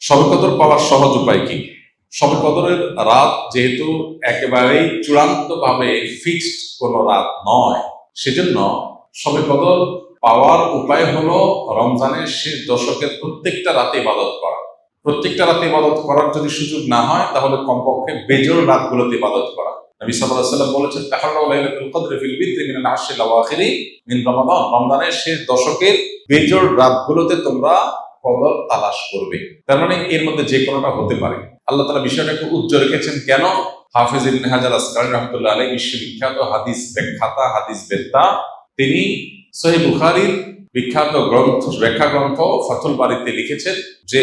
শবে কদর পাওয়ার সহজ উপায় কি? শবে কদরের রাত যেহেতু একেবারেই চূড়ান্তভাবে ফিক্সড কোনো রাত নয়, সেজন্য শবে কদর পাওয়ার উপায় হলো রমজানের শেষ দশকের প্রত্যেকটা রাতে ইবাদত করা। প্রত্যেকটা রাতে ইবাদত করার যদি সুযোগ না হয়, তাহলে কমপক্ষে বেজোড় রাতগুলোতে ইবাদত করা। নবী সাল্লাল্লাহু আলাইহি ওয়াসাল্লাম বলেছেন, তাহাররাউ লাইলাতুল কদরি ফিল বিদরি মিনাল আশরিল আওয়াখিরি মিন রমাদান। রমজানের শেষ দশকের বেজোড় রাতগুলোতে তোমরা কদর তালাশ করবে। তার মানে এর মধ্যে যে কোনোটা হতে পারে। আল্লাহ তাআলা বিষয়টাকে উজ্জ্বল রেখেছেন কেন? হাফেজ ইবনে হাজার আসকালী রাহমাতুল্লাহ আলাইহি বিশ্ববিখ্যাত হাদিস ব্যাখ্যাতা, হাদিস বেত্তা, তিনি সহিহ বুখারীর বিখ্যাত ব্যাখ্যা গ্রন্থ ফাথুল বারীতে লিখেছেন যে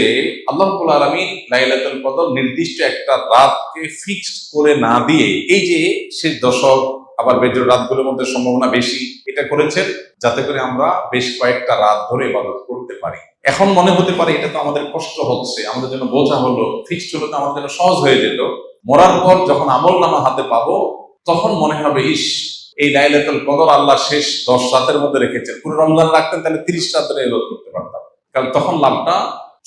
আল্লাহ রাব্বুল আলামিন লাইলাতুল কদর নির্দিষ্ট একটা রাতকে ফিক্সড করে না দিয়ে, এই যে শেষ দশক আবার বেজোড় রাতগুলোর মধ্যে সম্ভাবনা বেশি, এটা করেছেন যাতে করে আমরা বেশ কয়েকটা রাত ধরে ইবাদত করতে পারি। এখন মনে হতে পারে এটা তো আমাদের কষ্ট হচ্ছে, আমাদের জন্য বোঝা হলো, ফিক্সড হলে তো আমাদের জন্য সহজ হয়ে যেত। মরার পর যখন আমলনামা হাতে পাবো, তখন মনে হবে ইস, এই লাইলাতুল কদর আল্লাহ শেষ 10 রাতের মধ্যে রেখেছেন। পুরো রমজান রাখতেন তাহলে 30 রাত ধরে ইবাদত করতে পারতাম, কারণ তখন লাভটা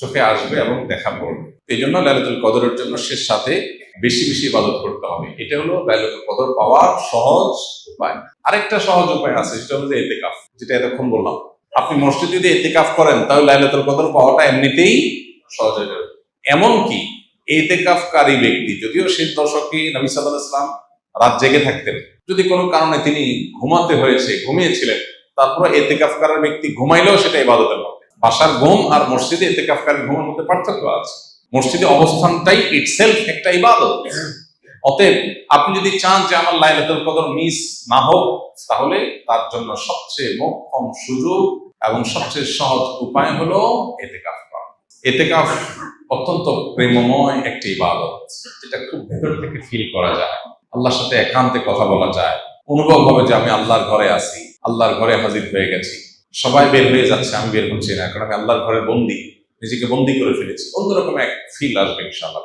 চোখে আসবে এবং দেখা পড়বে। এই জন্য লাইলাতুল কদরের জন্য শেষ সাথে বেশি বেশি ইবাদত করতে হবে। এটা হলো লাইলাতুল কদর পাওয়ার সহজ উপায়। আরেকটা সহজ উপায় আছে, সেটা হলো ইতিকাফ, যেটা এতক্ষণ বললাম। আপনি মসজিদে যদি ইতিকাফ করেন, তাহলে লাইলাতুল কদর পাওয়াটা এমনিতেই সহজ হয়ে যাবে। এমনকি ইতিকাফকারী ব্যক্তি, যদিও শেষ দশকে নবী সাল্লাল্লাহু আলাইহি ওয়াসাল্লাম রাত জেগে থাকতেন, যদি কোনো কারণে তিনি ঘুমাতে হয়েছে, ঘুমিয়েছিলেন, তারপরে ইতিকাফকারী ব্যক্তি ঘুমাইলেও সেটা ইবাদতের মধ্যে। বাসার ঘুম আর মসজিদে ইতিকাফকারী ঘুমের মধ্যে পার্থক্য আছে। মসজিদে অবস্থানটাই ইটসেলফ একটা ইবাদত। অতএব আপনি যদি চান যে আমার লাইলাতুল কদর মিস না হোক, তাহলে তার জন্য সবচেয়ে মোক্ষম সুযোগ এবং সবচেয়ে সহজ উপায় হলো ইতিকাফ করা। ইতিকাফ অত্যন্ত প্রেমময় একটি ইবাদত, যেটা খুব ভেতর থেকে ফিল করা যায়। আল্লাহর সাথে একান্তে কথা বলা যায়, অনুভব হবে যে আমি আল্লাহর ঘরে আছি, আল্লাহর ঘরে হাজির হয়ে গেছি। সবাই বের হয়ে যাচ্ছে, আমি বের হচ্ছি না, কারণ আমি আল্লাহর ঘরে বন্দী, নিজেকে বন্দী করে ফেলেছি। অন্যরকম এক ফিল আসবে ইনশাআল্লাহ।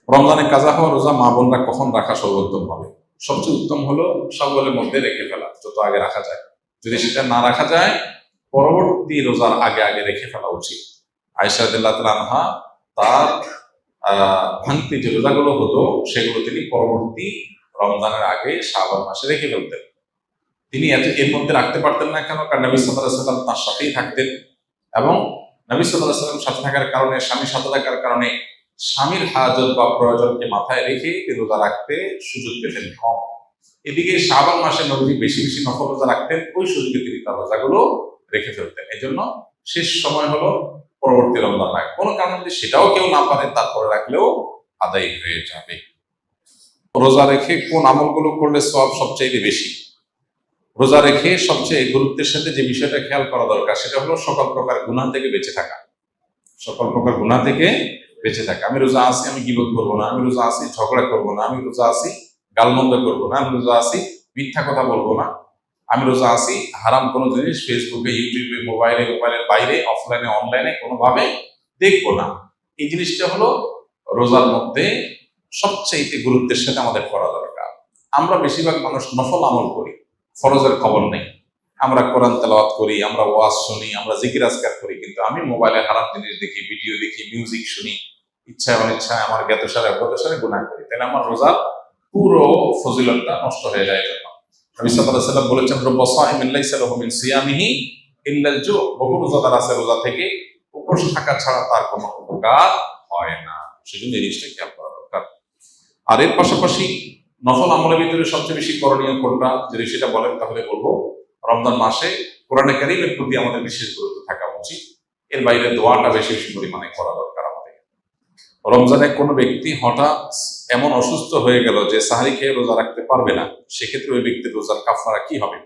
রমজানে কাজা হওয়া রোজা মা বোনরা কখন রাখা সর্বোত্তম হবে? সবচেয়ে উত্তম হলো সওয়ালের মধ্যে রেখে ফেলা, যত আগে রাখা যায়। যদি সেটা না রাখা যায়, পরবর্তী রোজার আগে আগে রেখে ফেলা উচিত। আয়েশা রাদিয়াল্লাহু তাআলা আনহা তার ভাঙতি যে রোজাগুলো হতো, সেগুলো তিনি পরবর্তী রমজানের আগে শাবান মাসে রেখে ফেলতেন। তিনি এর মধ্যে রাখতে পারতেন না কেন? কারণ নবী সাল্লাল্লাহু আলাইহি ওয়াসাল্লাম তার সাথেই থাকতেন, এবং নবী সাল্লাল্লাহু আলাইহি ওয়াসাল্লাম সাথে থাকার কারণে, স্বামীর সাথে থাকার কারণে স্বামীর হাজত বা প্রয়োজনকে মাথায় রেখে রোজা রাখতে সুযোগ পেতেন কম। এদিকে শাবান মাসে নবী বেশি বেশি নফল রোজা রাখতেন, ওই সুযোগে তিনি তার রোজাগুলো রেখে ফেলতেন। এই জন্য শেষ সময় হলো পরবর্তী রমজান রাখা। কোনো কারণে যদি সেটাও কেউ না পারে, তারপরে রাখলেও আদায় হয়ে যাবে। রোজা রেখে কোন আমলগুলো করলে সওয়াব সবচেয়ে বেশি? রোজা রেখে সবচেয়ে গুরুত্বের সাথে যে বিষয়টা খেয়াল করা দরকার, সেটা হলো সকল প্রকার গুনাহ থেকে বেঁচে থাকা। সকল প্রকার গুনাহ থেকে বেঁচে থাকা। আমি রোজা আছি, আমি গীবত করবো না, আমি রোজা আছি ঝগড়া করবো না, আমি রোজা আছি গালমন্দ করবো না, আমি রোজা আছি মিথ্যা কথা বলবো না, আমি রোজা আছি হারাম কোনো জিনিস ফেসবুকে, ইউটিউবে, মোবাইলের বাইরে, অফলাইনে, অনলাইনে কোনোভাবে দেখবো না। এই জিনিসটা হলো রোজার মধ্যে সবচেয়ে গুরুত্বের সাথে আমাদের করা দরকার। আমরা বেশিরভাগ মানুষ নফল আমল করি, ফরজের খবর নেই। আমরা কোরআন তেলাওয়াত করি, আমরা ওয়াজ শুনি, আমরা জিকির আজকার করি, কিন্তু আমি মোবাইলে হারাম জিনিস দেখি, ভিডিও দেখি, মিউজিক শুনি, ইচ্ছায় অনিচ্ছায় আমার জ্ঞাতসারে অজ্ঞাতসারে গুনাহ করি। তাহলে আমার রোজার পুরো ফজিলতটা নষ্ট হয়ে যায়। নবী সাল্লাল্লাহু আলাইহি ওয়াসাল্লাম বলেছেন, রব্বা সাইমিন লাইসা লাহু মিন সিয়ামিহি ইল্লাল জু। বহু রোজাদার আছে, রোজা থেকে উপোস থাকা ছাড়া তার কোনো উপকার হয় না। সেজন্য এই জিনিসটা খেয়াল করা দরকার। আর এর পাশাপাশি নফল আমলের ভিতরে সবচেয়ে বেশি করণীয় কোনটা, যদি সেটা বলেন তাহলে বলবো রমজান মাসে কোরআনে কারীমের প্রতি আমাদের বিশেষ গুরুত্ব থাকা উচিত। এর বাইরে দোয়াটা বেশি বেশি পরিমাণে করা দরকার আমাদের। রমজানে কোনো ব্যক্তি হঠাৎ এমন অসুস্থ হয়ে গেল যে সাহরি খেয়ে রোজা রাখতে পারবে না, সেক্ষেত্রে ওই ব্যক্তির রোজার কাফারা কি হবে?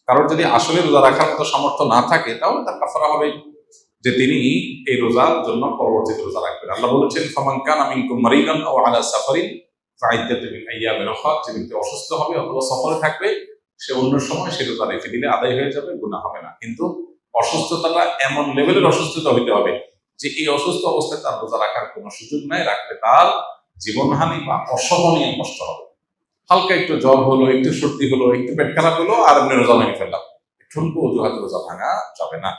কারণ যদি আসলে রোজা রাখার মতো সামর্থ্য না থাকে, তাহলে তার কাফারা হবে যে তিনি এই রোজার জন্য পরবর্তীতে রোজা রাখবেন। আল্লাহ বলেছেন, ফামান কানা মিনকুম মারিদান আও আলা সাফারিন ফাইদ্দাতুম মিন আইয়ামিন উখরা। যে ব্যক্তি অসুস্থ হবে অথবা সফরে থাকবে, সে অন্য সময় সে রোজা রেখে দিলে আদায় হয়ে যাবে, গুনাহ হবে না। কিন্তু অসুস্থতাটা এমন লেভেলের অসুস্থতা হইতে হবে যে এই অসুস্থ অবস্থায় তার রোজা রাখার কোনো সুযোগ নাই, রাখলে তার জীবনহানি বা অসহনীয় কষ্ট হবে। হালকা একটু জ্বর হলো, একটু সর্দি হলো, একটু পেট খারাপ হলো, আর এমনি রোজা ভেঙে ফেললাম, ঠুনকো অজুহাতে রোজা ভাঙা যাবে না।